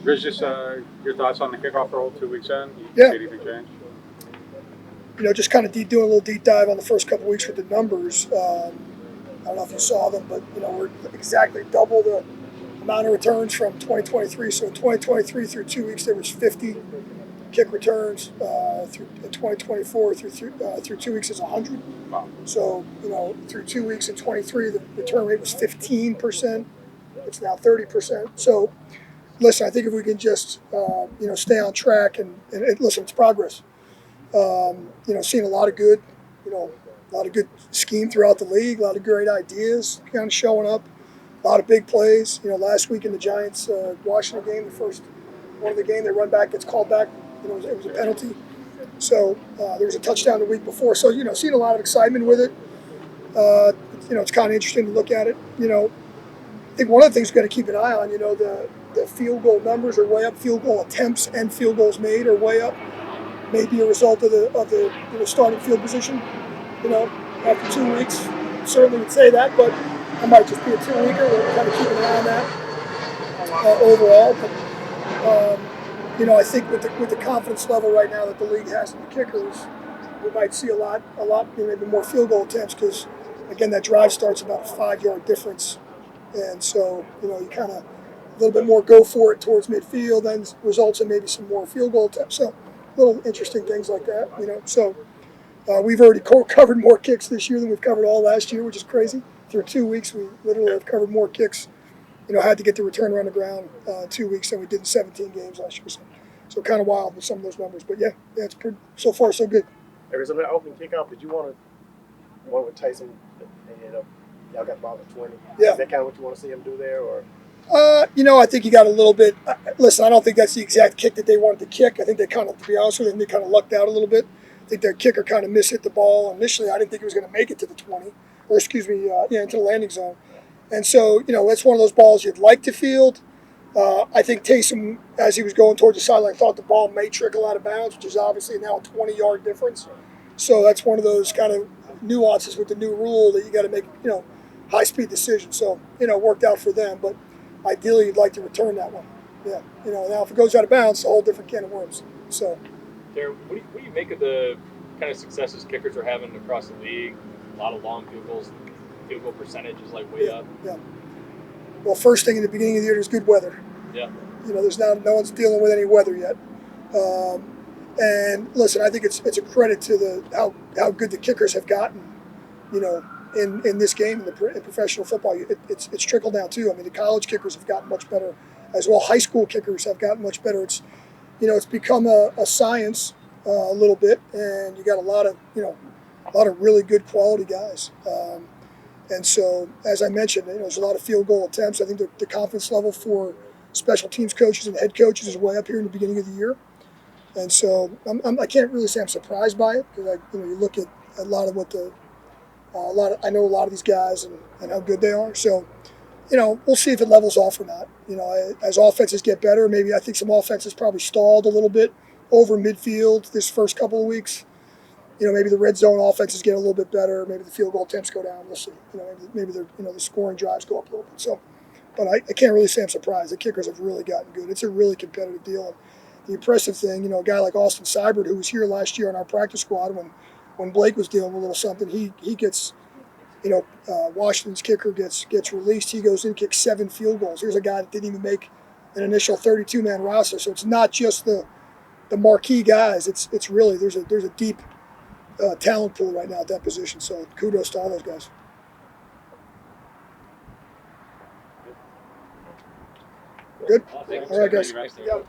Riz, just your thoughts on the kickoff role 2 weeks in? You Yeah. see anything change? Just kind of doing a little deep dive on the first couple weeks with the numbers. I don't know if you saw them, but we're exactly double the amount of returns from 2023. So in 2023 through 2 weeks there was 50 kick returns. Through 2024 through 2 weeks is 100. Wow. So through 2 weeks in 23 the return rate was 15%. It's now 30%. So listen, I think if we can just stay on track and listen, it's progress. Seeing a lot of good scheme throughout the league, a lot of great ideas kind of showing up, a lot of big plays. Last week in the Giants Washington game, the first one of the game, they run back, gets called back. It was a penalty. So there was a touchdown the week before. So seeing a lot of excitement with it. It's kind of interesting to look at it. I think one of the things we've got to keep an eye on. The field goal numbers are way up. Field goal attempts and field goals made are way up. Maybe a result of the starting field position. After 2 weeks, certainly would say that, but I might just be a 2-weeker. We'll kind of keep an eye on that overall. But I think with the confidence level right now that the league has in the kickers, we might see a lot, maybe more field goal attempts because, again, that drive starts about a 5-yard difference, and so you kind of a little bit more go for it towards midfield, then results in maybe some more field goal attempts. So little interesting things like that, So we've already covered more kicks this year than we've covered all last year, which is crazy. Through 2 weeks, we literally have covered more kicks. Had to get the return around the ground 2 weeks than we did in 17 games last year. So kind of wild with some of those numbers, but yeah, it's pretty. So far, so good. There was an open kickoff. Did you want to one with Tyson? And y'all got the ball at 20. Yeah. Is that kind of what you want to see him do there, or? I think you got a little bit. Listen, I don't think that's the exact kick that they wanted to kick. I think they kind of, to be honest with you, they kind of lucked out a little bit. I think their kicker kind of mishit the ball. Initially, I didn't think he was going to make it to the 20, or into the landing zone. And so, that's one of those balls you'd like to field. I think Tyson, as he was going towards the sideline, thought the ball may trickle out of bounds, which is obviously now a 20-yard difference. So that's one of those kind of nuances with the new rule that you got to make, high-speed decisions. So, worked out for them, but ideally, you'd like to return that one. Yeah, now if it goes out of bounds, it's a whole different can of worms. So, Darren, what do you make of the kind of successes kickers are having across the league? A lot of long field goals, field goal percentage is like way up. Yeah. Well, first thing in the beginning of the year, there's good weather. Yeah. There's no one's dealing with any weather yet. And listen, I think it's a credit to how good the kickers have gotten. In this game, in professional football, it's trickled down too. I mean, the college kickers have gotten much better as well. High school kickers have gotten much better. It's become a science a little bit, and you got a lot of really good quality guys. And so, as I mentioned, there's a lot of field goal attempts. I think the confidence level for special teams coaches and head coaches is way up here in the beginning of the year. And so, I can't really say I'm surprised by it because you look at a lot of what I know a lot of these guys and how good they are. So, we'll see if it levels off or not. As offenses get better, maybe I think some offenses probably stalled a little bit over midfield this first couple of weeks. Maybe the red zone offenses get a little bit better. Maybe the field goal attempts go down. We'll see. Maybe the scoring drives go up a little bit. So, but I can't really say I'm surprised. The kickers have really gotten good. It's a really competitive deal. And the impressive thing, a guy like Austin Seibert, who was here last year on our practice squad when Blake was dealing with a little something, he gets, Washington's kicker gets released. He goes in and kicks 7 field goals. Here's a guy that didn't even make an initial 32-man roster. So it's not just the marquee guys. It's really there's a deep talent pool right now at that position. So kudos to all those guys. Good. All right, guys. Thank you.